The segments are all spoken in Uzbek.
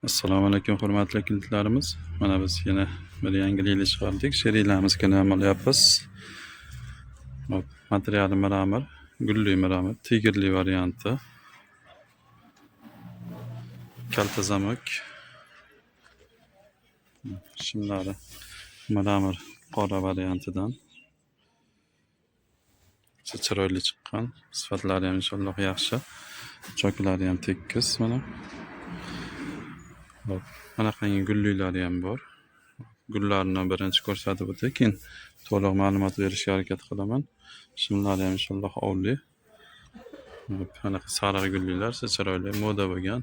Assalomu alaykum hurmatli klientlarimiz. Mana biz yana bir yangilikni chiqardik. She'riylarimizni ham olyapmiz. Hop, materiali mramor, gulli mramor, tigirli varianti. Kalta zamok. Shimlari mramor qora variantidan. Chiroyli chiqqan. Sifatlari ham inshaalloh yaxshi. Choklari ham tekis mana. Hop, bunaqangi gullilari ham bor. Gullarni birinchi ko'rsatib o'tay, keyin to'liq ma'lumot berishga harakat qilaman. Shimlari ham inshaalloh ovli. Bunaqa sariq gullilar chiroyli moda bo'lgan.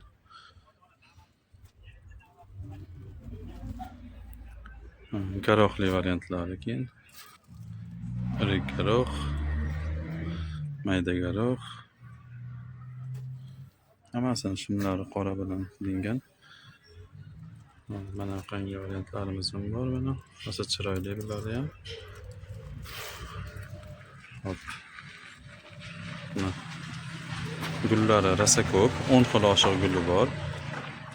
Garohli variantlari keyin irik garoh, mayda garoh. Hammasini shimlari qora bilan qilingan. Mana qangi variantlarimiz ham bor mana. Rosa chiroyli bular ham. Hop. Gullari rosa ko'p, 10 xil oshiq guli bor.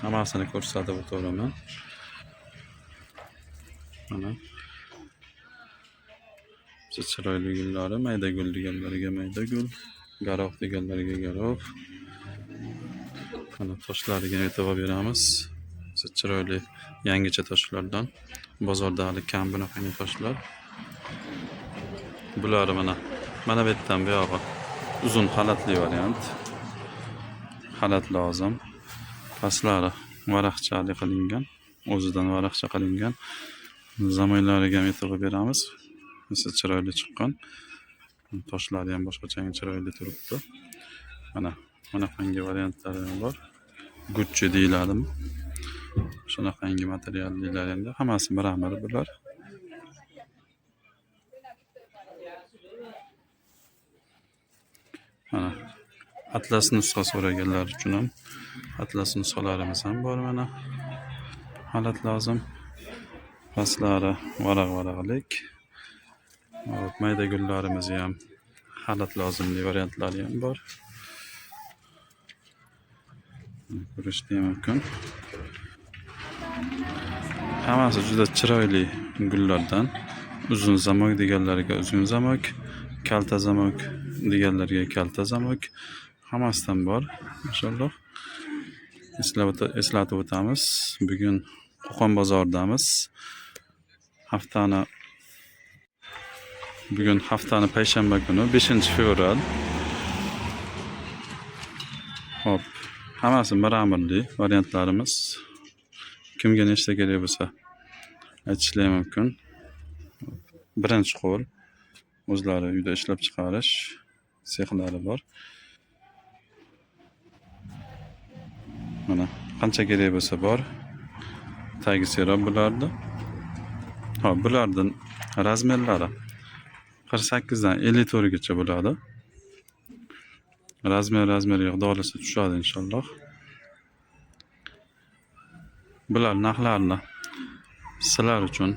Hammasini ko'rsatib o'taman. Mana. Chiroyli gullari, mayda gul deganlariga mayda gul, garoh deganlariga garoh. Mana toshlariga e'tibor beramiz. Chiroyli yangicha toshlardan. Bozorda hali kam bunaqangi toshlar. Bular mana bu yerdan bu yog'i uzun xalatli variant. Xalat lozim. Pastlari varaqchali qilingan, o'zidan varaqcha qilingan. Zamoylariga ham e'tibor beramiz. Chiroyli chiqqan. Toshlari ham boshqacha chiroyli turibdi. Mana bunaqangi variantlari ham bor. Gucci deyiladimi? Shunaqangi materiallar endi hammasi mramor bular. Mana atlas nusxa so'raganlar uchun ham atlas nusxalarimiz ham bor mana. Xalat lozim. Pastlari varaq-varaqlik. Mayda gullarimiz ham xalat lozimli variantlari ham bor. Ko'rishga mumkin. Hammasi juda chiroyli gullardan. Uzun zamok deganlariga uzun zamok, kalta zamok deganlariga kalta zamok. Hammasidan bor inshaalloh. Eslatib o'tamiz. Bugun Qo'qon bozoridamiz. Bugun haftani payshanba kuni 5-fevral. Hop, hammasi mramorli variantlarimiz. Kimga nechta kerak bo'lsa aytishlari mumkin. Birinchi qo'l o'zlari uyda ishlab chiqarish sexlari bor. Mana qancha kerak bo'lsa bor. Tagi serob bulardi. Hop, bulardan razmerlari 48 dan 54 gacha bo'ladi. Razmer yig'dolisi tushadi inshaalloh. Bular narxlarini sizlar uchun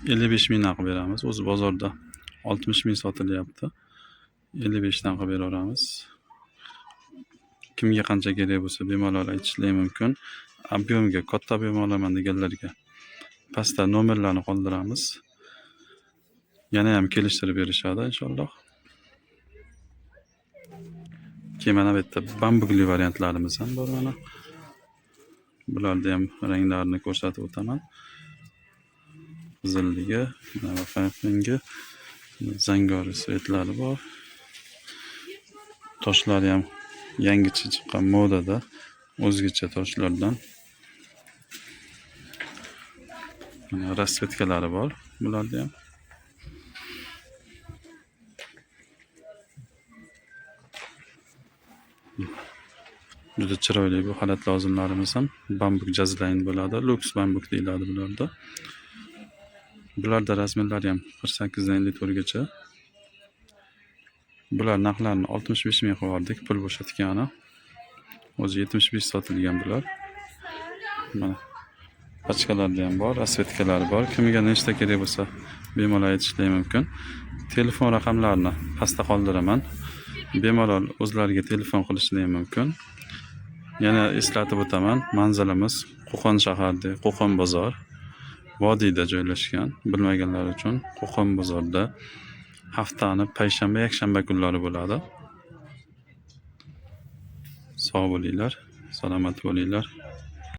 55 ming qilib beramiz. O'zi bozorda 60 ming sotilyapti. 55 dan qilib beraveramiz. Kimga qancha kerak bo'lsa bemalol aytishlari mumkin. Ob'yomga katta ob'yom olaman deganlarga pastda nomerlarni qoldiramiz. Yana ham kelishtirib berishadi inshaalloh. Keyin mana bu yerda bambukli variantlarimiz ham bor mana. Bularda ham ranglarini ko'rsatib o'taman. Qizilligi, mana qanaqangi zangori svetlari bor. Toshlari ham yangicha chiqqan modada, o'zgacha toshlardan. Mana rasvetkalari bor bularda ham. Juda chiroyli bu xalat lozimlarimiz ham bambuk jazlayn bo'ladi. Lux bambuk deyiladi bularda. Bularda razmerlari ham 48 dan 54 gacha. Bular narxlarini 65 ming qo'yardik, pul bo'shatgani. O'zi 75 sotilgan bular. Mana pachkalarda ham bor, rasvetkalari bor. Kimga nechta kerak bo'lsa bemalol aytishlari mumkin. Telefon raqamlarini pastda qoldiraman. Bemalol o'zlariga telefon qilishlari mumkin. Yana eslatib o'taman, manzilimiz Qo'qon shaharida, Qo'qon bozor, vodiyda joylashgan. Bilmaganlar uchun Qo'qon bozorda haftani payshanba, yakshanba kunlari bo'ladi. Sog' bo'linglar, salomat bo'linglar.